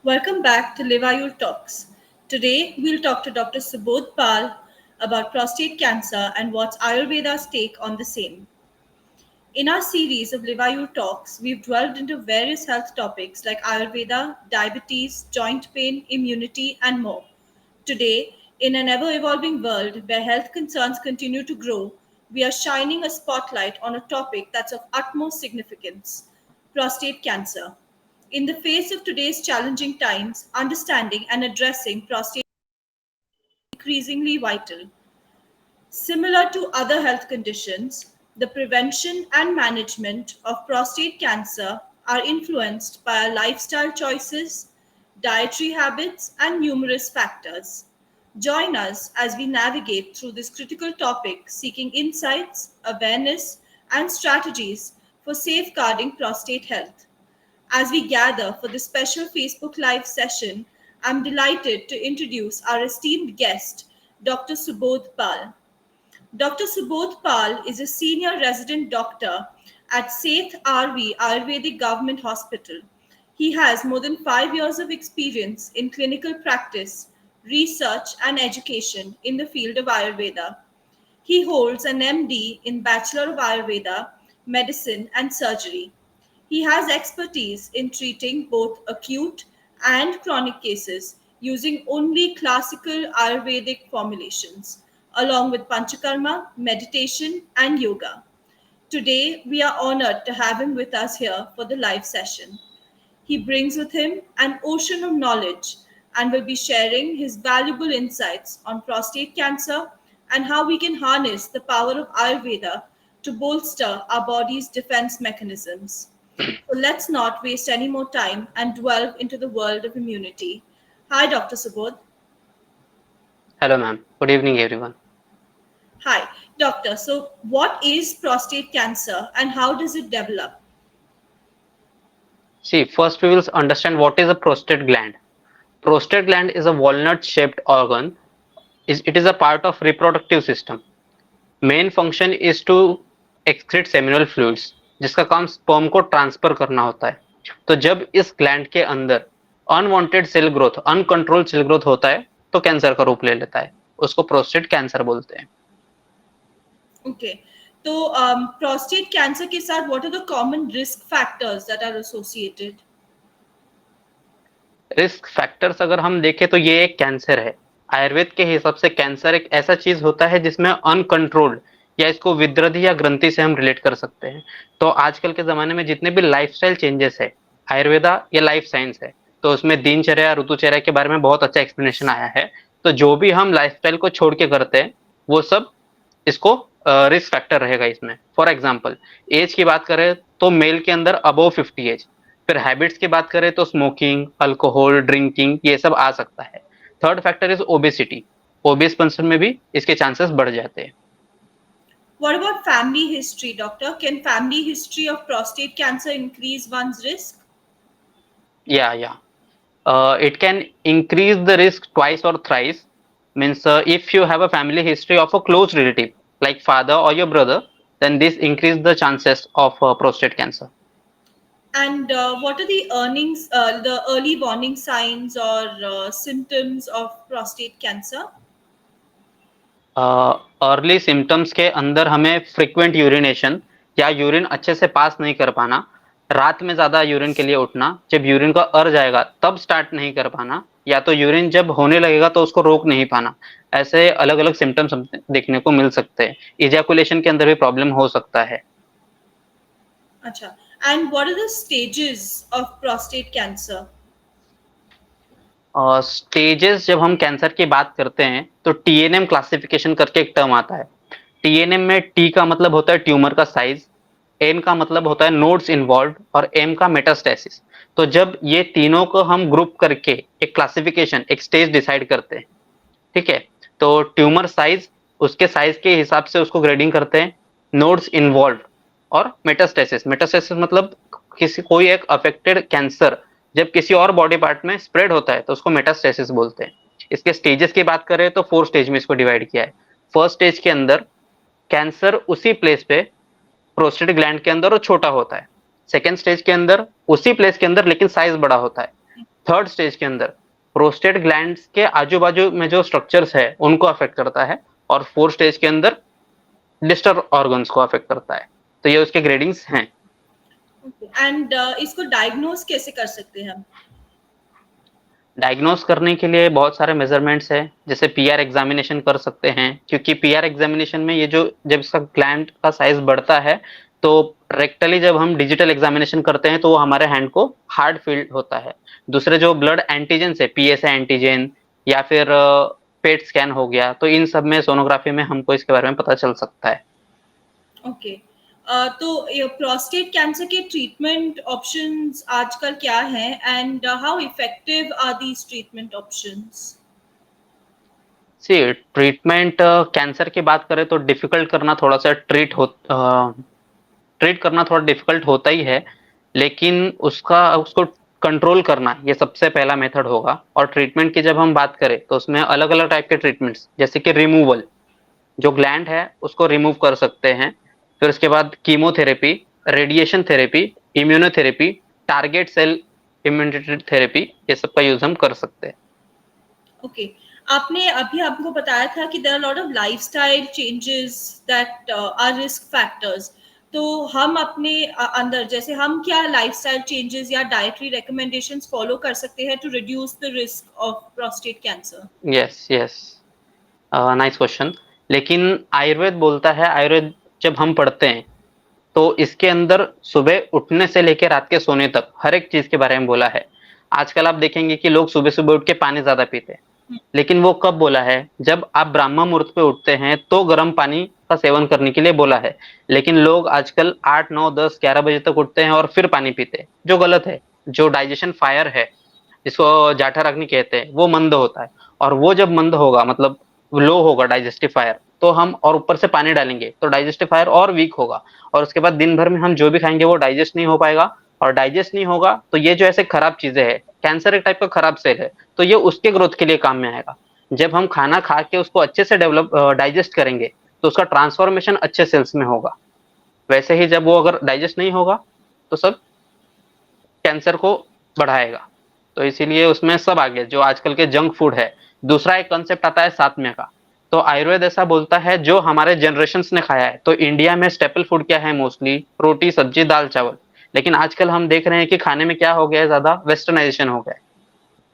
Welcome back to Livayu Talks. Today we'll talk to Dr. Subodh Pal about prostate cancer and what's Ayurveda's take on the same. In our series of Livayu Talks, we've delved into various health topics like Ayurveda, diabetes, joint pain, immunity, and more. Today, in an ever evolving world where health concerns continue to grow, we are shining a spotlight on a topic that's of utmost significance: prostate cancer. In the face of today's challenging times, understanding and addressing prostate is increasingly vital. Similar to other health conditions, the prevention and management of prostate cancer are influenced by our lifestyle choices, dietary habits, and numerous factors. Join us as we navigate through this critical topic, seeking insights, awareness, and strategies for safeguarding prostate health. As we gather for this special Facebook Live session, I'm delighted to introduce our esteemed guest, Dr. Subodh Pal. Dr. Subodh Pal is a senior resident doctor at Seth RV Ayurvedic Government Hospital. He has more than 5 years of experience in clinical practice, research, and education in the field of Ayurveda. He holds an MD in Bachelor of Ayurveda, Medicine, and Surgery. He has expertise in treating both acute and chronic cases using only classical Ayurvedic formulations, along with Panchakarma, meditation, and yoga. Today, we are honored to have him with us here for the live session. He brings with him an ocean of knowledge and will be sharing his valuable insights on prostate cancer and how we can harness the power of Ayurveda to bolster our body's defense mechanisms. So let's not waste any more time and delve into the world of immunity. Hi, Dr. Subodh. Hello, ma'am. Good evening, everyone. Hi, Doctor. So, what is prostate cancer and how does it develop? See, first we will understand what is a prostate gland. Prostate gland is a walnut-shaped organ. It is a part of reproductive system. Main function is to excrete seminal fluids, जिसका काम sperm को transfer करना होता है. तो जब इस gland के अंदर unwanted cell growth, uncontrolled cell growth होता है, तो कैंसर का रूप ले लेता है. उसको प्रोस्टेट कैंसर बोलते हैं. Okay. तो prostate cancer के साथ what are the common risk factors that are associated? Risk factors अगर हम देखें तो ये एक कैंसर है. आयुर्वेद के हिसाब से कैंसर एक ऐसा चीज होता है जिसमें अनकंट्रोल्ड या इसको विद्रधि या ग्रंथि से हम रिलेट कर सकते हैं. तो आजकल के जमाने में जितने भी लाइफस्टाइल चेंजेस है, आयुर्वेदा या लाइफ साइंस है, तो उसमें दिनचर्या ऋतुचर्या के बारे में बहुत अच्छा एक्सप्लेनेशन आया है. तो जो भी हम लाइफस्टाइल को छोड़ के करते हैं वो सब इसको रिस्क फैक्टर रहेगा इसमें. फॉर एग्जाम्पल, एज की बात करें तो मेल के अंदर अबव 50 एज. फिर हैबिट्स की बात करें तो स्मोकिंग, अल्कोहल, ड्रिंकिंग, ये सब आ सकता है. Third factor is obesity. Obese person में भी इसके चांसेस बढ़ जाते हैं. What about family history, doctor? Can family history of prostate cancer increase one's risk? Yeah. It can increase the risk twice or thrice. Means if you have a family history of a close relative like father or your brother, then this increase the chances of prostate cancer. And what are the early warning signs or symptoms of prostate cancer? Early symptoms के अंदर हमें frequent urination या urine अच्छे से पास नहीं कर पाना, रात में ज्यादा यूरिन के लिए उठना, जब यूरिन का अर्ज आएगा तब स्टार्ट नहीं कर पाना, या तो यूरिन जब होने लगेगा तो उसको रोक नहीं पाना. ऐसे अलग अलग सिम्टम्स देखने को मिल सकते हैं. इजैकुलेशन के अंदर भी प्रॉब्लम हो सकता है. अच्छा. And what are the stages of prostate cancer? Stages जब हम कैंसर की बात करते हैं तो टीएनएम क्लासिफिकेशन करके एक टर्म आता है. टीएनएम में टी का मतलब होता है ट्यूमर का साइज, एन का मतलब होता है नोड्स इन्वॉल्व और एम का मेटास्टेसिस. तो जब ये तीनों को हम ग्रुप करके एक क्लासिफिकेशन, एक स्टेज डिसाइड करते हैं, ठीक है. तो ट्यूमर साइज, उसके साइज के हिसाब से उसको ग्रेडिंग करते हैं. नोड्स इन्वॉल्व और मेटास्टेसिस. मेटास्टेसिस मतलब कोई एक अफेक्टेड कैंसर जब किसी और बॉडी पार्ट में स्प्रेड होता है तो उसको मेटास्टेसिस बोलते हैं. इसके स्टेजेस की बात करें तो 4 स्टेज में इसको डिवाइड किया है. फर्स्ट स्टेज के अंदर कैंसर उसी प्लेस पे प्रोस्टेट ग्लैंड के अंदर वो छोटा होता है. सेकेंड स्टेज के अंदर उसी प्लेस के अंदर लेकिन साइज बड़ा होता है. थर्ड स्टेज के अंदर प्रोस्टेट ग्लैंड्स के आजू बाजू में जो स्ट्रक्चर्स है उनको अफेक्ट करता है, और फोर्थ स्टेज के अंदर डिस्टर्ब ऑर्गन्स को अफेक्ट करता है। तो ये उसके ग्रेडिंग्स हैं। एंड इसको डायग्नोज कैसे कर सकते हैं हम? डायग्नोस करने के लिए बहुत सारे मेजरमेंट्स है, जैसे पीआर एग्जामिनेशन कर सकते हैं, क्योंकि पीआर एग्जामिनेशन में ये जो जब इसका ग्लैंड का साइज बढ़ता है तो रेक्टली जब हम डिजिटल एग्जामिनेशन करते हैं तो वो हमारे हैंड को हार्ड फील होता है। दूसरे जो ब्लड एंटीजन है, पीएसए एंटीजन या फिर पेट स्कैन हो गया, तो इन सब में सोनोग्राफी में हमको इसके बारे में पता चल सकता है। ओके। तो ये प्रोस्टेट कैंसर के ट्रीटमेंट ऑप्शंस आजकल क्या हैं and how effective are these treatment options? See treatment cancer की बात करें तो डिफिकल्ट करना थोड़ा सा ट्रीट करना थोड़ा डिफिकल्ट होता ही है, लेकिन उसको कंट्रोल करना ये सबसे पहला मेथड होगा। और ट्रीटमेंट की जब हम बात करें तो उसमें अलग अलग टाइप के ट्रीटमेंट्स, जैसे कि रिमूवल, जो ग्लैंड है उसको रिमूव कर सकते हैं। फिर उसके बाद chemotherapy, radiation therapy, immunotherapy, target cell immunity therapy, ये सब का यूज हम कर सकते हैं। ओके। आपने अभी आपको बताया था कि there are lot of lifestyle changes that are risk factors. तो हम अपने अंदर जैसे हम क्या लाइफस्टाइल चेंजेस या डाइटरी रिकमेंडेशंस फॉलो कर सकते हैं to reduce the risk of prostate cancer? Yes yes, nice question. लेकिन आयुर्वेद बोलता है, आयुर्वेद जब हम पढ़ते हैं तो इसके अंदर सुबह उठने से लेकर रात के सोने तक हर एक चीज के बारे में बोला है। आजकल आप देखेंगे कि लोग सुबह सुबह उठ के पानी ज्यादा पीते हैं, लेकिन वो कब बोला है? जब आप ब्राह्मण मुहूर्त पे उठते हैं तो गर्म पानी का सेवन करने के लिए बोला है। लेकिन लोग आजकल 8 9 10 11 बजे तक उठते हैं और फिर पानी पीते हैं, जो गलत है। जो डाइजेशन फायर है, जिसको जाठर अग्नि कहते हैं, वो मंद होता है। और वो जब मंद होगा मतलब लो होगा डाइजेस्टिव फायर, तो हम और ऊपर से पानी डालेंगे तो डाइजेस्टिव फायर और वीक होगा, और उसके बाद दिन भर में हम जो भी खाएंगे वो डाइजेस्ट नहीं हो पाएगा। और डाइजेस्ट नहीं होगा तो ये जो ऐसे खराब चीजें है, कैंसर एक टाइप का खराब सेल है, तो ये उसके ग्रोथ के लिए काम में आएगा। जब हम खाना खा के उसको अच्छे से डेवलप डाइजेस्ट करेंगे तो उसका ट्रांसफॉर्मेशन अच्छे सेल्स में होगा। वैसे ही जब वो अगर डाइजेस्ट नहीं होगा तो सब कैंसर को बढ़ाएगा। तो इसीलिए उसमें सब आ गया जो आजकल के जंक फूड है। दूसरा एक कंसेप्ट आता है सात्म्य का। तो आयुर्वेद ऐसा बोलता है जो हमारे जनरेशन्स ने खाया है। तो इंडिया में स्टेपल फूड क्या है? मोस्टली रोटी सब्जी दाल चावल। लेकिन आजकल हम देख रहे हैं कि खाने में क्या हो गया है, ज्यादा वेस्टर्नाइजेशन हो गया है।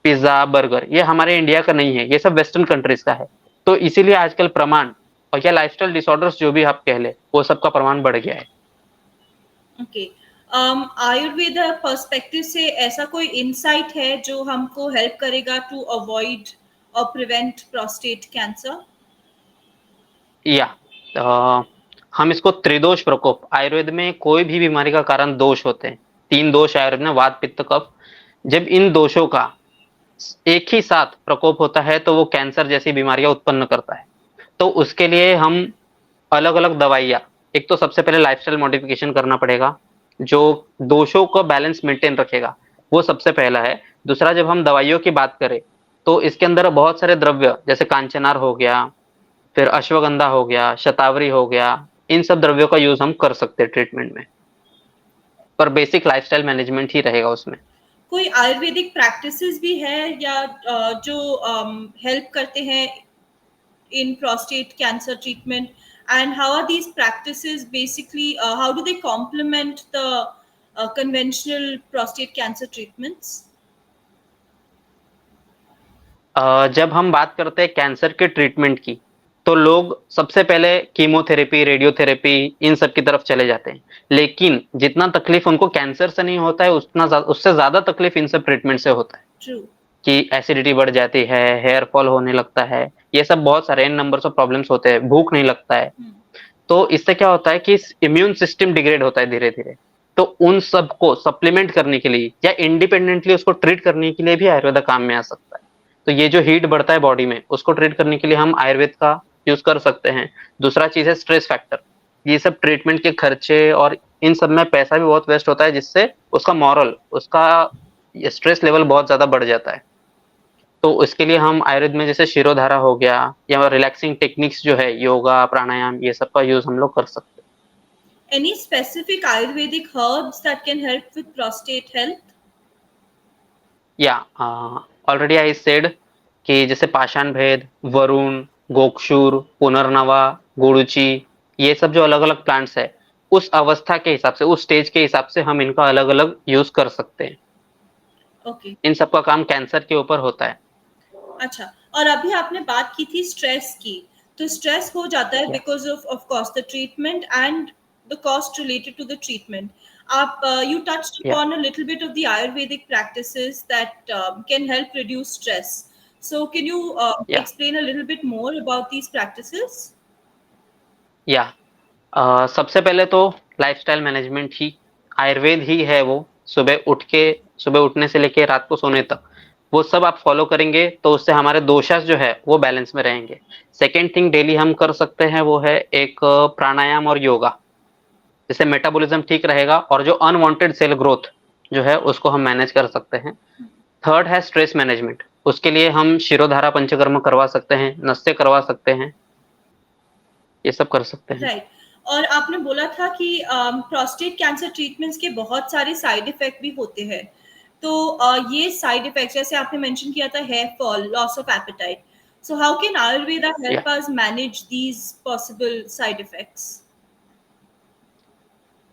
पिज्जा बर्गर ये हमारे इंडिया का नहीं है, ये सब वेस्टर्न कंट्रीज का है। तो इसीलिए आजकल प्रमाण और या लाइफस्टाइल डिसऑर्डर्स जो भी आप कह ले, वो सबका प्रमाण बढ़ गया है। ओके। आयुर्वेद पर्सपेक्टिव से ऐसा कोई इंसाइट है जो हमको हेल्प करेगा टू अवॉइड और प्रिवेंट प्रोस्टेट कैंसर? या हम इसको त्रिदोष प्रकोप, आयुर्वेद में कोई भी बीमारी का कारण दोष होते हैं। 3 दोष आयुर्वेद में, वात पित्त कफ। जब इन दोषों का एक ही साथ प्रकोप होता है तो वो कैंसर जैसी बीमारियां उत्पन्न करता है। तो उसके लिए हम अलग अलग दवाइयां, एक तो सबसे पहले लाइफस्टाइल मॉडिफिकेशन करना पड़ेगा जो दोषों को बैलेंस मेंटेन रखेगा, वो सबसे पहला है। दूसरा, जब हम दवाइयों की बात करें तो इसके अंदर बहुत सारे द्रव्य, जैसे कांचनार हो गया, फिर अश्वगंधा हो गया, शतावरी हो गया, इन सब द्रव्यों का यूज हम कर सकते हैं ट्रीटमेंट में। पर बेसिक लाइफस्टाइल मैनेजमेंट ही रहेगा उसमें। कोई आयुर्वेदिक प्रैक्टिसेस भी है या जो हेल्प करते हैं in prostate cancer treatment, and how are these practices basically how do they complement the conventional prostate cancer treatments? जब हम बात करते हैं कैंसर के ट्रीटमेंट की, तो लोग सबसे पहले कीमोथेरेपी, रेडियोथेरेपी, इन सब की तरफ चले जाते हैं। लेकिन जितना तकलीफ उनको कैंसर से नहीं होता है, उससे ज्यादा तकलीफ इन सब ट्रीटमेंट से होता है। True. कि एसिडिटी बढ़ जाती है, हेयर फॉल होने लगता है, ये सब बहुत सारे इन नंबर्स ऑफ प्रॉब्लम्स होते हैं, भूख नहीं लगता है। तो इससे क्या होता है कि इम्यून सिस्टम डिग्रेड होता है धीरे धीरे। तो उन सबको सप्लीमेंट करने के लिए या इंडिपेंडेंटली उसको ट्रीट करने के लिए भी आयुर्वेद काम में आ सकता है। तो ये जो हीट बढ़ता है बॉडी में, उसको ट्रीट करने के लिए हम आयुर्वेद का यूज कर सकते हैं। दूसरा चीज है स्ट्रेस फैक्टर। ये सब ट्रीटमेंट के खर्चे और इन सब में पैसा भी बहुत वेस्ट होता है, जिससे उसका मॉरल, उसका स्ट्रेस लेवल बहुत ज्यादा बढ़ जाता है। तो इसके लिए हम आयुर्वेद में जैसे शिरोधारा हो गया या रिलैक्सिंग टेक्निक्स जो है, योगा प्राणायाम, ये सब का यूज हम लोग कर सकते हैं। Any specific ayurvedic herbs that can help with prostate health? या ऑलरेडी आई सेड कि जैसे पाषाण भेद, वरुण, गोक्षुर, पुनर्नवा, गुड़ुचि, ये सब जो अलग अलग प्लांट्स है, उस अवस्था के हिसाब से, उस स्टेज के हिसाब से हम इनका अलग अलग यूज कर सकते हैं। ओके। इन सबका काम कैंसर के ऊपर होता है। अच्छा, और अभी आपने बात की थी स्ट्रेस की, तो स्ट्रेस हो जाता है या because of course the treatment and the cost related to the treatment. आप you touched या upon a little bit of the Ayurvedic practices that can help reduce stress. So can you या explain a little bit more about these practices? या सबसे पहले तो lifestyle management ही, आयुर्वेद ही है वो। सुबह उठने से लेके रात को सोने तक वो सब आप फॉलो करेंगे तो उससे हमारे दोषास जो है वो बैलेंस में रहेंगे। सेकेंड थिंग डेली हम कर सकते हैं वो है एक प्राणायाम और योगा, जिससे मेटाबॉलिज्म ठीक रहेगा और जो अनवांटेड सेल ग्रोथ जो है उसको हम मैनेज कर सकते हैं। थर्ड है स्ट्रेस मैनेजमेंट, उसके लिए हम शिरोधारा पंचकर्म करवा सकते हैं, नस्य करवा सकते हैं, ये सब कर सकते हैं। राइट. और आपने बोला था कि प्रोस्टेट कैंसर ट्रीटमेंट्स के बहुत सारे साइड इफेक्ट भी होते हैं, तो ये साइड इफेक्ट्स जैसे आपने मेंशन किया था hair fall, loss of appetite, so how can Ayurveda या help us manage these possible side effects?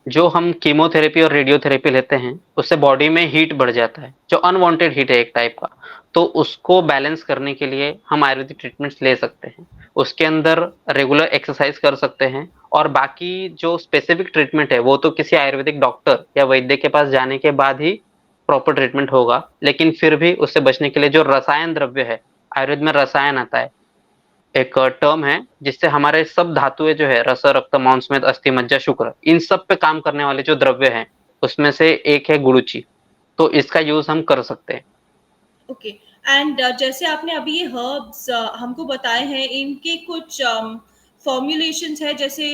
जो हम कीमोथेरेपी और रेडियोथेरेपी लेते हैं उससे बॉडी में हीट बढ़ जाता है, जो अनवांटेड हीट है एक टाइप का, तो उसको बैलेंस करने के लिए हम आयुर्वेदिक ट्रीटमेंट्स ले सकते हैं। उसके अंदर रेगुलर एक्सरसाइज कर सकते हैं, और बाकी जो स्पेसिफिक ट्रीटमेंट है वो तो किसी आयुर्वेदिक डॉक्टर या वैद्य के पास जाने के बाद ही प्रॉपर ट्रीटमेंट होगा। लेकिन फिर भी उससे बचने के लिए जो रसायन द्रव्य है, आयुर्वेद में रसायन आता है, एक टर्म है जिससे हमारे सब धातुएं जो है रस, रक्त, मांस, मेद, अस्थि, मज्जा, शुक्र, इन सब पे काम करने वाले जो द्रव्य हैं उसमें से एक है गुरुचि, तो इसका यूज हम कर सकते हैं। ओके. एंड जैसे आपने अभी ये हर्ब्स हमको बताए हैं, इनके कुछ फॉर्मुलेशंस है, जैसे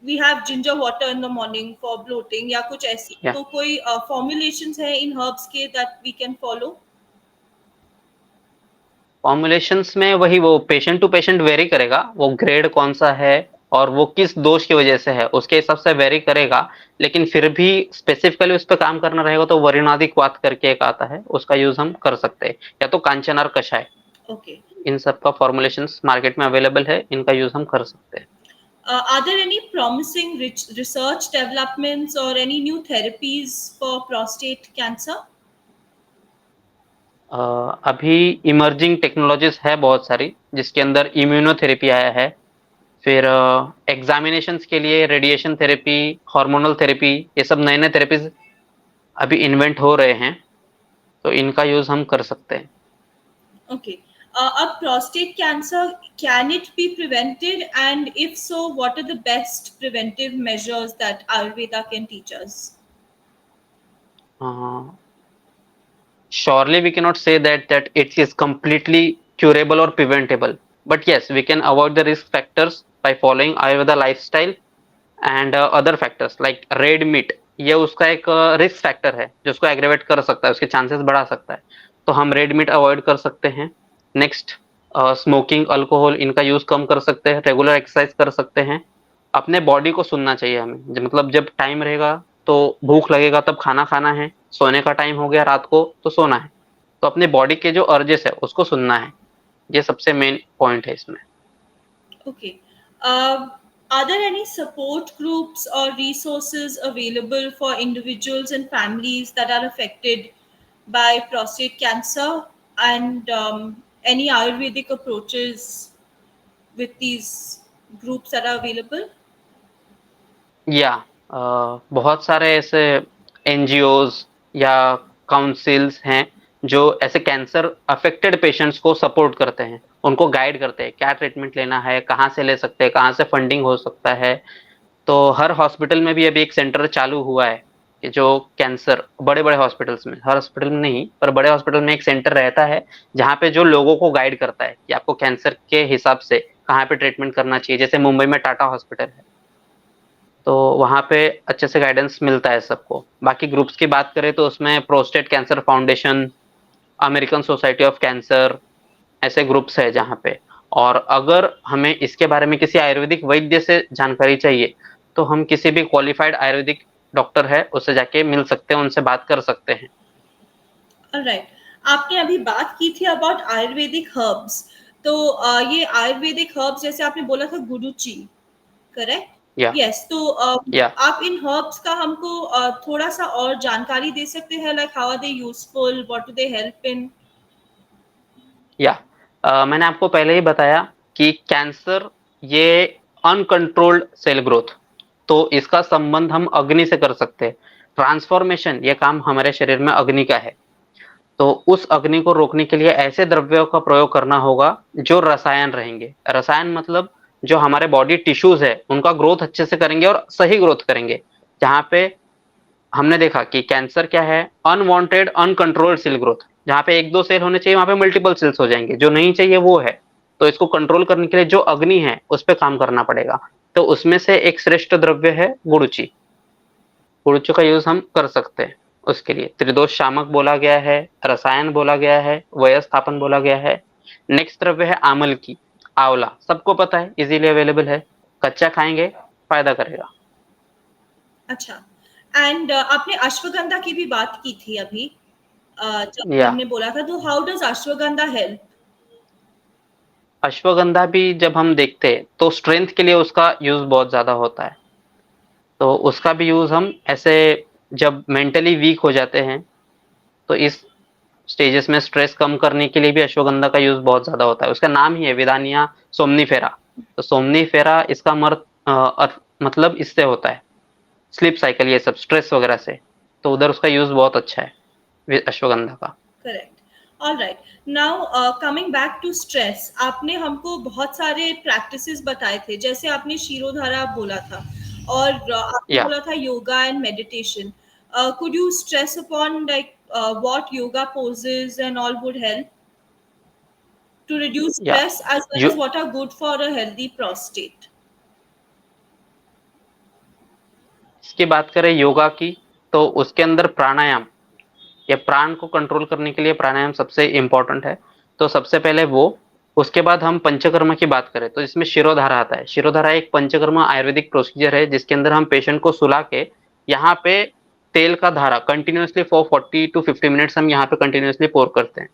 we have ginger water in the morning for bloating या कुछ ऐसी, या तो कोई फॉर्मुलेशंस है इन हर्ब्स के that we can follow? Formulations में वही वो पेशेंट टू पेशेंट वेरी करेगा, वो ग्रेड कौन सा है और वो किस दोष की वजह से है उसके हिसाब से वेरी करेगा। लेकिन फिर भी स्पेसिफिकली उस पर काम करना रहेगा तो वरिणादि क्वाथ करके एक आता है, उसका यूज हम कर सकते हैं, या तो कांचनार कषाय, ओके. इन सब का फॉर्मुलेशंस मार्केट में अवेलेबल है, इनका यूज हम कर सकते हैं। Are there any promising research developments or any new therapies for prostate cancer? अभी इमर्जिंग टेक्नोलॉजीज है बहुत सारी, जिसके अंदर इम्यूनोथेरेपी आया है, फिर एग्जामिनेशंस के लिए रेडिएशन थेरेपी, हार्मोनल थेरेपी, ये सब नए नए थेरेपीज अभी इन्वेंट हो रहे हैं, तो इनका यूज हम कर सकते हैं। Okay. Prostate cancer, can it be prevented? And if so, what are the best preventive measures that Ayurveda can teach us? Surely we cannot say that it is completely curable or preventable, but yes, we can avoid the risk factors by following Ayurveda lifestyle and other factors like red meat, ये उसका एक risk factor है जो उसको aggravate कर सकता है, उसके चांसेस बढ़ा सकता है, तो हम रेड मीट अवॉइड कर सकते हैं। नेक्स्ट, स्मोकिंग, अल्कोहल, इनका यूज कम कर सकते हैं, रेगुलर एक्सरसाइज कर सकते हैं। अपने बॉडी को सुनना चाहिए हमें, मतलब जब टाइम रहेगा तो भूख लगेगा तब खाना खाना है, सोने का टाइम हो गया रात को तो सोना है, तो अपने बॉडी के जो अर्जेस है उसको सुनना है, ये सबसे मेन पॉइंट है इसमें। Okay. Are there any support groups or resources available for individuals and families that are affected by prostate cancer, and any Ayurvedic approaches with these groups that are available? या बहुत सारे ऐसे NGOs या councils हैं जो ऐसे cancer affected patients को support करते हैं, उनको गाइड करते हैं क्या ट्रीटमेंट लेना है, कहाँ से ले सकते हैं, कहाँ से फंडिंग हो सकता है। तो हर हॉस्पिटल में भी अभी एक सेंटर चालू हुआ है कि जो कैंसर, बड़े बड़े हॉस्पिटल्स में, हर हॉस्पिटल में नहीं पर बड़े हॉस्पिटल में एक सेंटर रहता है जहाँ पे जो लोगों को गाइड करता है कि आपको कैंसर के हिसाब से कहाँ पे ट्रीटमेंट करना चाहिए। जैसे मुंबई में टाटा हॉस्पिटल है, तो वहाँ पे अच्छे से गाइडेंस मिलता है सबको। बाकी ग्रुप्स की बात करें तो उसमें prostate cancer foundation, American society of cancer, ऐसे ग्रुप्स है जहाँ पे। और अगर हमें इसके बारे में किसी आयुर्वेदिक वैद्य से जानकारी चाहिए तो हम किसी भी क्वालिफाइड आयुर्वेदिक डॉक्टर है उससे जाके मिल सकते हैं, उनसे बात कर सकते हैं। ऑलराइट, आपने अभी बात की थी अबाउट आयुर्वेदिक हर्ब्स, तो ये आयुर्वेदिक हर्ब्स जैसे आपने बोला था गुडुचि, करेक्ट? या यस, तो या आप इन हर्ब्स का हमको थोड़ा सा और जानकारी दे सकते हैं, like how are they useful, what do they help in? या मैंने आपको पहले ही बताया कि कैंसर ये अनकंट्रोल्ड सेल ग्रोथ, तो इसका संबंध हम अग्नि से कर सकते हैं। ट्रांसफॉर्मेशन ये काम हमारे शरीर में अग्नि का है। तो उस अग्नि को रोकने के लिए ऐसे द्रव्यों का प्रयोग करना होगा जो रसायन रहेंगे। रसायन मतलब जो हमारे बॉडी टिश्यूज है उनका ग्रोथ अच्छे से करेंगे और सही ग्रोथ करेंगे। जहाँ पे हमने देखा कि कैंसर क्या है, अनवांटेड अनकंट्रोल्ड सेल ग्रोथ। जहाँ पे एक दो सेल होने चाहिए वहां पे मल्टीपल सेल्स हो जाएंगे, जो नहीं चाहिए वो है। तो इसको कंट्रोल करने के लिए जो अग्नि है उस पर काम करना पड़ेगा। तो उसमें से एक श्रेष्ठ द्रव्य है गुरुचि। गुरुचि का यूज हम कर सकते हैं। उसके लिए त्रिदोष शामक बोला गया है, रसायन बोला गया है, वयस्थापन बोला गया है। नेक्स्ट द्रव्य है आमल की, आंवला सबको पता है, इजीली अवेलेबल है। कच्चा खाएंगे फायदा करेगा। अच्छा, एंड आपने अश्वगंधा की भी बात की थी अभी, जब या हमने बोला था, तो how does ashwagandha help? Ashwagandha भी जब हम देखते हैं तो स्ट्रेंथ के लिए उसका यूज बहुत ज्यादा होता है। तो उसका भी यूज हम ऐसे जब मेंटली वीक हो जाते हैं तो इस स्टेजेस में स्ट्रेस कम करने के लिए भी अश्वगंधा का यूज बहुत ज्यादा होता है। उसका नाम ही है विदानिया सोमनीफेरा। तो सोमनीफेरा इसका मतलब इससे होता है स्लीप साइकिल, ये सब स्ट्रेस वगैरह से। तो उधर उसका यूज बहुत अच्छा है अश्वगंधा का। Correct. All right, now coming back to stress, आपने हमको बहुत सारे प्रैक्टिसेस बताए थे, जैसे आपने शिरोधारा बोला था, और आपने या बोला था yoga and meditation. Could you stress upon like what yoga poses and all would help to reduce या stress, as well you as what are good for a healthy prostate? इसकी बात करें योगा की, तो उसके अंदर प्राणायाम या प्राण को कंट्रोल करने के लिए प्राणायाम सबसे इंपॉर्टेंट है। तो सबसे पहले वो, उसके बाद हम पंचकर्म की बात करें तो इसमें शिरोधारा आता है। शिरोधारा एक पंचकर्म आयुर्वेदिक प्रोसीजर है जिसके अंदर हम पेशेंट को सुला के यहाँ पे तेल का धारा कंटिन्यूअसली फॉर 40 to 50 मिनट्स हम यहाँ पे कंटिन्यूअसली पोर करते हैं।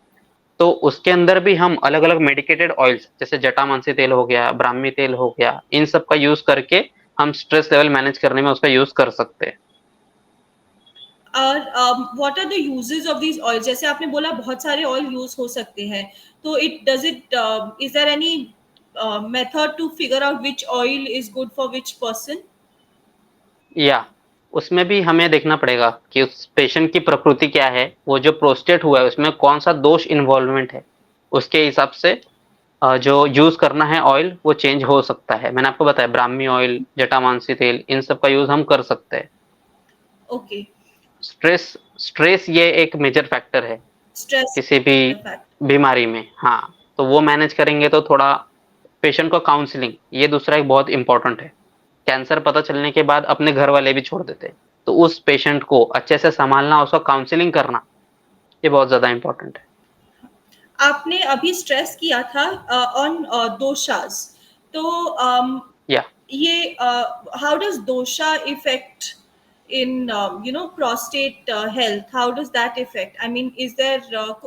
तो उसके अंदर भी हम अलग अलग मेडिकेटेड ऑयल्स जैसे जटामांसी तेल हो गया, ब्राह्मी तेल हो गया, इन सब का यूज करके हम स्ट्रेस लेवल मैनेज करने में उसका यूज कर सकते हैं। और what are the uses of these oil, जैसे आपने बोला बहुत सारे ऑयल यूज हो सकते हैं, तो is there any method to figure out which oil is good for which person? या उसमें भी हमें देखना पड़ेगा कि उस पेशेंट की प्रकृति क्या है, वो जो प्रोस्टेट हुआ है उसमें कौन सा दोष इन्वॉल्वमेंट है। उसके हिसाब से जो यूज करना है ऑयल वो चेंज हो सकता है। मैंने आपको बताया ब्राह्मी ऑयल, जटामांसी तेल, इन सब का यूज हम कर सकते हैं। ओके। स्ट्रेस स्ट्रेस ये एक मेजर फैक्टर है स्ट्रेस किसी भी फैक्टर। बीमारी में। हाँ, तो वो मैनेज करेंगे तो थोड़ा पेशेंट को काउंसलिंग ये दूसरा एक बहुत इंपॉर्टेंट है। कैंसर पता चलने के बाद अपने घर वाले भी छोड़ देते हैं। तो उस पेशेंट को अच्छे से संभालना, उसका काउंसलिंग करना, ये बहुत ज्यादा इंपॉर्टेंट है। आपने अभी स्ट्रेस किया था ऑन दोषास, तो या ये how does dosha affect in prostate health? How does that affect? I mean, is there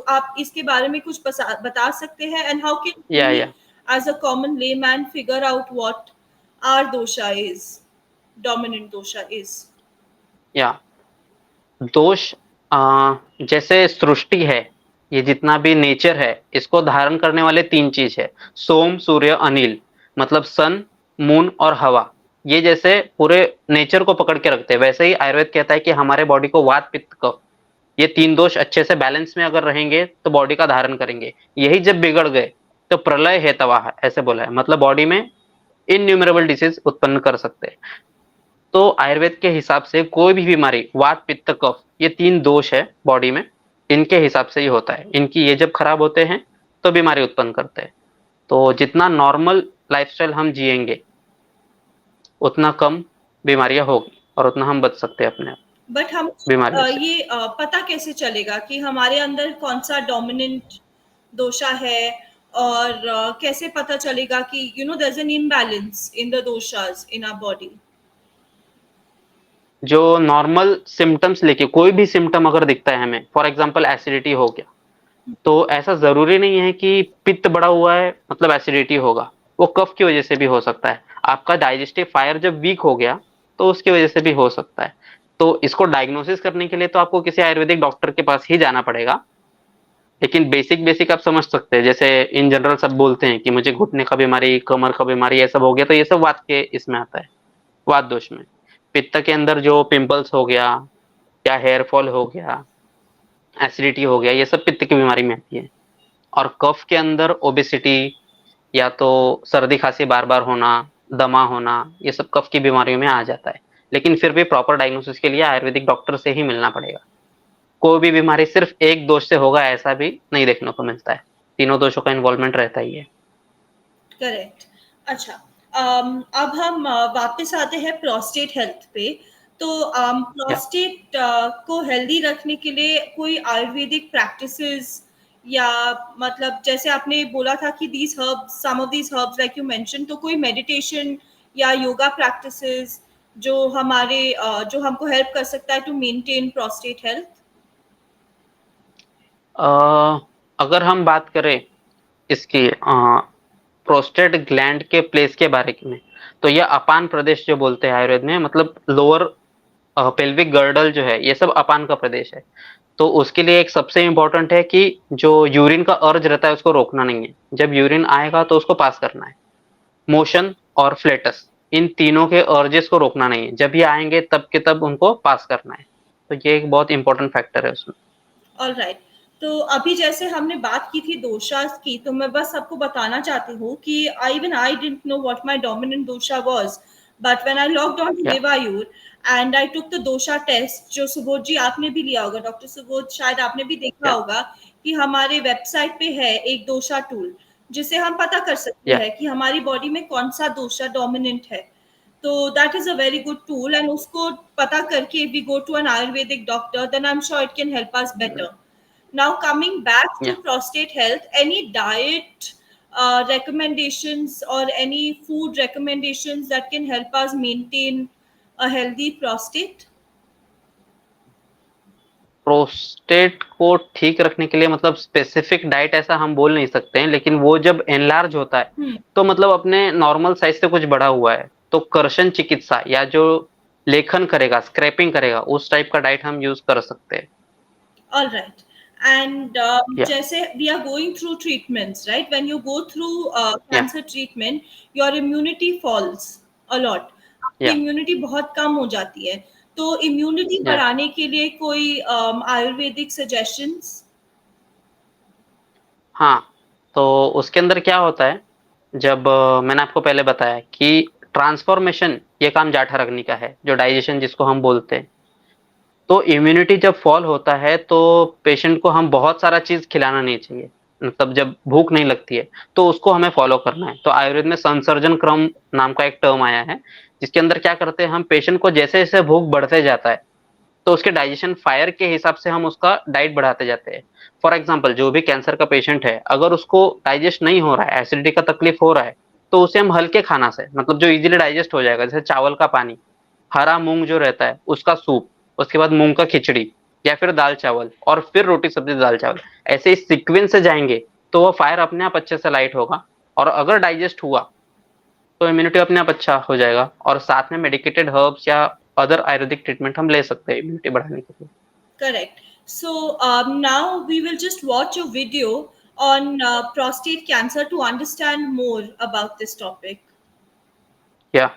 आप इसके बारे में कुछ बता सकते हैं, and how can we या as a common layman figure out what our dosha is, dominant dosha is? या दोष जैसे सृष्टि है, ये जितना भी नेचर है इसको धारण करने वाले तीन चीज है, सोम सूर्य अनिल। मतलब सन, मून और हवा। ये जैसे पूरे नेचर को पकड़ के रखते हैं, वैसे ही आयुर्वेद कहता है कि हमारे बॉडी को वात पित्त कफ, ये तीन दोष अच्छे से बैलेंस में अगर रहेंगे तो बॉडी का धारण करेंगे। यही जब बिगड़ गए तो प्रलय है तबाह, ऐसे बोला है। मतलब बॉडी में इनन्यूमरेबल डिसीज उत्पन्न कर सकते हैं। तो आयुर्वेद के हिसाब से कोई भी बीमारी, वात पित्त कफ, ये तीन दोष है बॉडी में, इनके हिसाब से ही होता है। इनकी ये जब खराब होते हैं तो बीमारी उत्पन्न करते हैं। तो जितना नॉर्मल लाइफस्टाइल हम जिएंगे उतना कम बीमारियां होगी और उतना हम बच सकते हैं अपने बट हम बीमारियों से। ये पता कैसे चलेगा कि हमारे अंदर कौन सा डोमिनेंट दोषा है, और कैसे पता चलेगा कि there is an imbalance in the doshas in our body? जो नॉर्मल सिम्टम्स लेके कोई भी सिम्टम अगर दिखता है हमें, फॉर एग्जांपल एसिडिटी हो गया, तो ऐसा ज़रूरी नहीं है कि पित्त बढ़ा हुआ है मतलब एसिडिटी होगा, वो कफ की वजह से भी हो सकता है। आपका डाइजेस्टिव फायर जब वीक हो गया, तो उसकी वजह से भी हो सकता है। तो इसको डायग्नोसिस करने के लिए तो आपको किसी आयुर्वेदिक डॉक्टर के पास ही जाना पड़ेगा। लेकिन बेसिक आप समझ सकते हैं, जैसे इन जनरल सब बोलते हैं कि मुझे घुटने का बीमारी, कमर का बीमारी ये सब हो गया, तो ये सब वात के इसमें आता है, वात दोष में। पित्त के अंदर जो पिंपल्स हो गया या हेयर फॉल हो गया, एसिडिटी हो गया, ये सब पित्त की बीमारी में आती है। और कफ के अंदर ओबेसिटी या तो सर्दी खांसी बार-बार होना, दमा होना, ये सब कफ की बीमारियों में आ जाता है। लेकिन फिर भी प्रॉपर डायग्नोसिस के लिए आयुर्वेदिक डॉक्टर से ही मिलना पड़ेगा। कोई भी बीमारी सिर्फ एक दोष से होगा ऐसा भी नहीं देखने को मिलता है। तीनों दोषों का इन्वॉल्वमेंट रहता ही है। करेक्ट। अच्छा, अब हम वापस आते हैं प्रोस्टेट हेल्थ पे। तो या प्रोस्टेट को हेल्दी रखने के लिए कोई आयुर्वेदिक प्रैक्टिसेस या मतलब जैसे आपने बोला था कि these herbs, some of these herbs like you mention, तो कोई मेडिटेशन या योगा प्रैक्टिसेस जो हमारे जो हमको हेल्प कर सकता है टू मेंटेन प्रोस्टेट हेल्थ? अगर हम बात करें इसकी प्रोस्टेट ग्लैंड के प्लेस के बारे में, तो यह अपान प्रदेश जो बोलते हैं आयुर्वेद में, मतलब लोअर पेल्विक गर्डल जो है, ये सब अपान का प्रदेश है। तो उसके लिए एक सबसे इम्पोर्टेंट है कि जो यूरिन का अर्ज रहता है उसको रोकना नहीं है। जब यूरिन आएगा तो उसको पास करना है। मोशन और फ्लेटस, इन तीनों के अर्जेस को रोकना नहीं है। जब ये आएंगे तब के तब उनको पास करना है। तो ये एक बहुत इंपॉर्टेंट फैक्टर है उसमें। ऑलराइट। तो अभी जैसे हमने बात की थी दोषास की, तो मैं बस आपको बताना चाहती हूँ कि I didn't know what my dominant dosha was, but when I logged on to या लिवायूर and I took the dosha test, जो सुबोध जी आपने भी लिया होगा, डॉक्टर सुबोध, शायद आपने भी देखा या होगा कि हमारे वेबसाइट पे है एक दोषा टूल, जिससे हम पता कर सकते या हैं कि हमारी बॉडी में कौन सा दोषा डोमिनेंट है। तो that is a very good tool, and उसको पता करके if we go to an Ayurvedic doctor then I am sure it can help us better. Now, coming back to या prostate health, any diet recommendations or any food recommendations that can help us maintain a healthy prostate? Prostate को ठीक रखने के लिए मतलब specific diet ऐसा हम बोल नहीं सकते हैं, लेकिन वो जब एनलार्ज होता है Hmm. तो मतलब अपने नॉर्मल साइज से कुछ बड़ा हुआ है, तो कर्षण चिकित्सा या जो लेखन करेगा, स्क्रैपिंग करेगा, उस टाइप का डाइट हम यूज कर सकते हैं। All right. And या जैसे we are going through treatments, right? When you go through या cancer treatment, your immunity falls a lot. आपकी या immunity बहुत कम हो जाती है। तो immunity या बढ़ाने के लिए कोई आयुर्वेदिक suggestions? हाँ, तो उसके अंदर क्या होता है, जब मैंने आपको पहले बताया कि ट्रांसफॉर्मेशन ये काम जाठर अग्नि का है, जो डाइजेशन जिसको हम बोलते हैं। तो इम्यूनिटी जब फॉल होता है तो पेशेंट को हम बहुत सारा चीज खिलाना नहीं चाहिए। मतलब जब भूख नहीं लगती है तो उसको हमें फॉलो करना है। तो आयुर्वेद में संसर्जन क्रम नाम का एक टर्म आया है, जिसके अंदर क्या करते हैं, हम पेशेंट को जैसे जैसे भूख बढ़ते जाता है तो उसके डाइजेशन फायर के हिसाब से हम उसका डाइट बढ़ाते जाते हैं। फॉर एग्जाम्पल, जो भी कैंसर का पेशेंट है, अगर उसको डाइजेस्ट नहीं हो रहा है, एसिडिटी का तकलीफ हो रहा है, तो उसे हम हल्के खाना से, मतलब जो इजीली डाइजेस्ट हो जाएगा, जैसे चावल का पानी, हरा मूंग जो रहता है उसका सूप, उसके बाद मूंग का खिचड़ी, या फिर दाल चावल, और फिर रोटी सब्जी दाल चावल, ऐसे इस सीक्वेंस से जाएंगे तो वो फायर अपने आप अच्छे से लाइट होगा। और अगर डाइजेस्ट हुआ तो इम्यूनिटी अपने आप अच्छा हो जाएगा। और साथ में मेडिकेटेड हर्ब्स या अदर आयुर्वेदिक ट्रीटमेंट हम ले सकते हैं इम्यूनिटी बढ़ाने के लिए। Correct. So now we will just watch a video on prostate cancer to understand more about this topic. या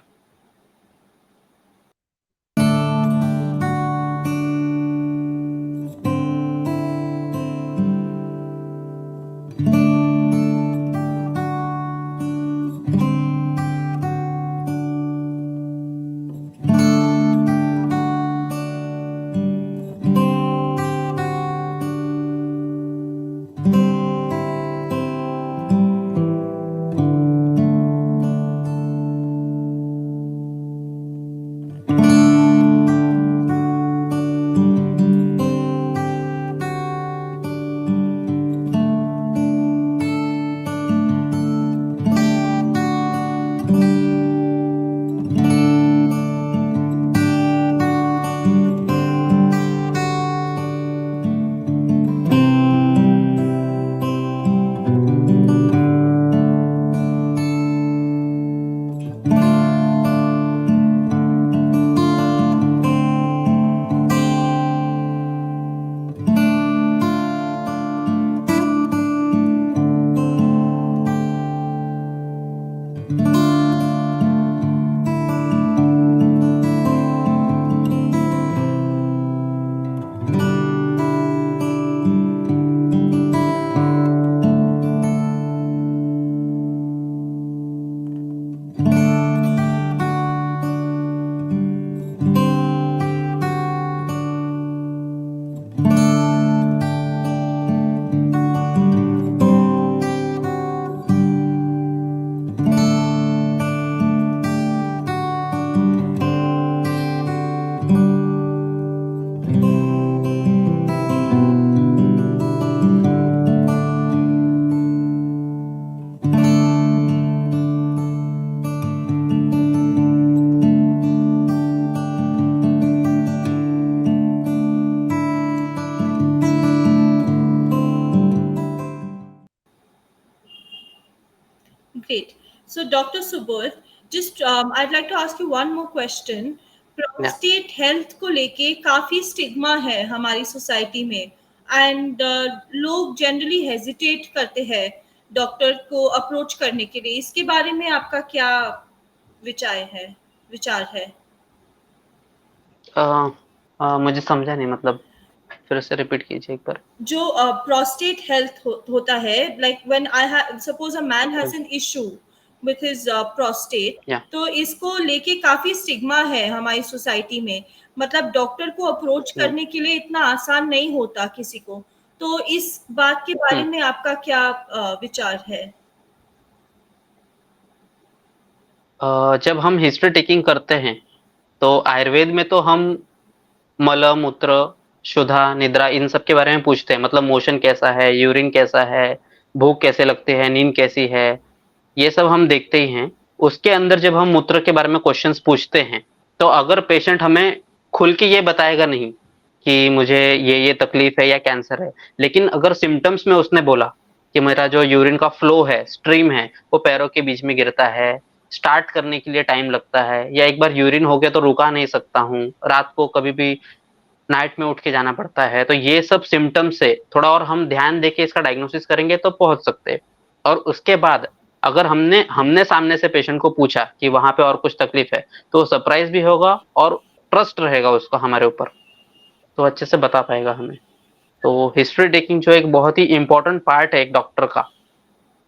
Great. So, Dr. Subodh, just I'd like to ask you one more question. Yeah. Prostate health को लेके काफी stigma है हमारी society में, and लोग generally hesitate करते हैं डॉक्टर को अप्रोच करने के लिए. इसके बारे में आपका क्या विचार है? मुझे समझा नहीं, मतलब फिर से रिपीट कीजिए एक बार. जो प्रोस्टेट हेल्थ होता है, like when I have suppose a man has an issue with his prostate, Yeah. तो इसको लेके काफी स्टिग्मा है हमारी सोसाइटी में. मतलब डॉक्टर को अप्रोच करने के लिए इतना आसान नहीं होता किसी को. तो इस बात के बारे में आपका क्या विचार है? जब हम हिस्ट्री टेकिंग करते हैं तो आयुर्वेद में तो हम मल मूत्र शुद्धा निद्रा इन सब के बारे में पूछते हैं. मतलब मोशन कैसा है, यूरिन कैसा है, भूख कैसे लगती है, नींद कैसी है, ये सब हम देखते ही हैं. उसके अंदर जब हम मूत्र के बारे में क्वेश्चंस पूछते हैं तो अगर पेशेंट हमें खुल के ये बताएगा नहीं कि मुझे ये तकलीफ है या कैंसर है, लेकिन अगर सिम्टम्स में उसने बोला कि मेरा जो यूरिन का फ्लो है, स्ट्रीम है, वो पैरों के बीच में गिरता है, स्टार्ट करने के लिए टाइम लगता है, या एक बार यूरिन हो गया तो रुका नहीं सकता हूँ, रात को कभी भी नाइट में उठ के जाना पड़ता है, तो ये सब सिम्टम्स से थोड़ा और हम ध्यान देके इसका डायग्नोसिस करेंगे तो पहुंच सकते हैं. और उसके बाद अगर हमने सामने से पेशेंट को पूछा कि वहां पे और कुछ तकलीफ है, तो सरप्राइज भी होगा और ट्रस्ट रहेगा उसका हमारे ऊपर, तो अच्छे से बता पाएगा हमें. तो हिस्ट्री टेकिंग जो एक बहुत ही इंपॉर्टेंट पार्ट है एक डॉक्टर का,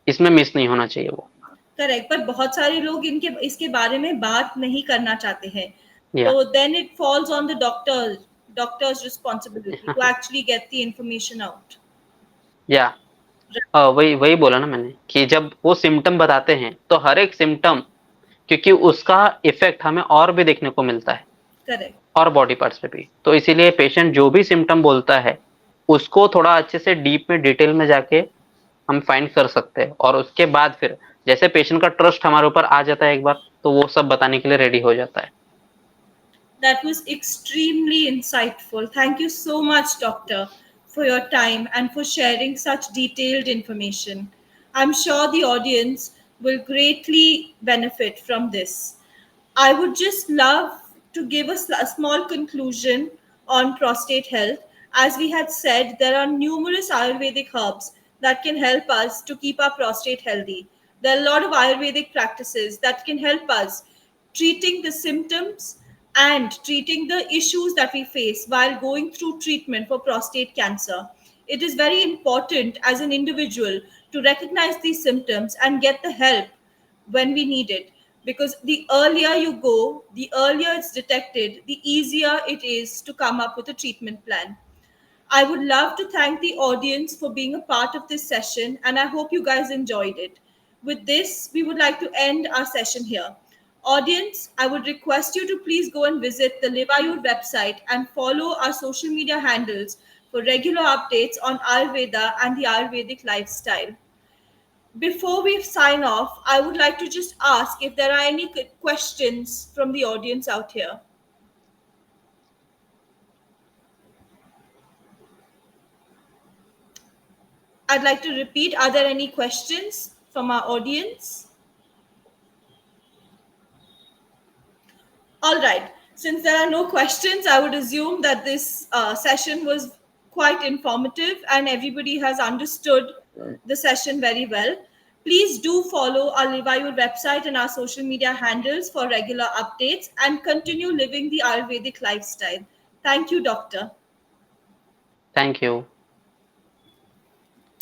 इसमें मिस नहीं होना चाहिए वो. करेक्ट, पर बहुत सारे लोग इसके बारे में बात नहीं करना चाहते हैं. या तो then it falls on the doctor's responsibility to actually get the information out. या वही वही बोला ना मैंने कि जब वो सिम्टम बताते हैं तो हर एक सिम्टम, क्योंकि उसका इफेक्ट हमें और भी देखने को मिलता है करेक्ट. और बॉडी पार्ट्स पे भी, तो इसीलिए पेशेंट जो भी सिम्टम बोलता है उसको थोड़ा अच्छे से डीप में डिटेल में जाके हम फाइंड कर सकते हैं. और उसके बाद फिर जैसे पेशेंट का ट्रस्ट हमारे ऊपर आ जाता है एक बार, तो वो सब बताने के लिए रेडी हो जाता है. That was extremely insightful. Thank you so much, Doctor, for your time and for sharing such detailed information. I'm sure the audience will greatly benefit from this. I would just love to give a small conclusion on prostate health. As we had said, there are numerous Ayurvedic herbs that can help us to keep our prostate healthy. There are a lot of Ayurvedic practices that can help us treating the symptoms and treating the issues that we face while going through treatment for prostate cancer. It is very important as an individual to recognize these symptoms and get the help when we need it, because the earlier you go, the earlier it's detected, the easier it is to come up with a treatment plan. I would love to thank the audience for being a part of this session, and I hope you guys enjoyed it. With this, we would like to end our session here. Audience, I would request you to please go and visit the Livayur website and follow our social media handles for regular updates on Ayurveda and the Ayurvedic lifestyle. Before we sign off, I would like to just ask if there are any questions from the audience out here. I'd like to repeat, are there any questions from our audience? All right. Since there are no questions, I would assume that this session was quite informative and everybody has understood the session very well. Please do follow our Livayur website and our social media handles for regular updates and continue living the Ayurvedic lifestyle. Thank you, Doctor. Thank you.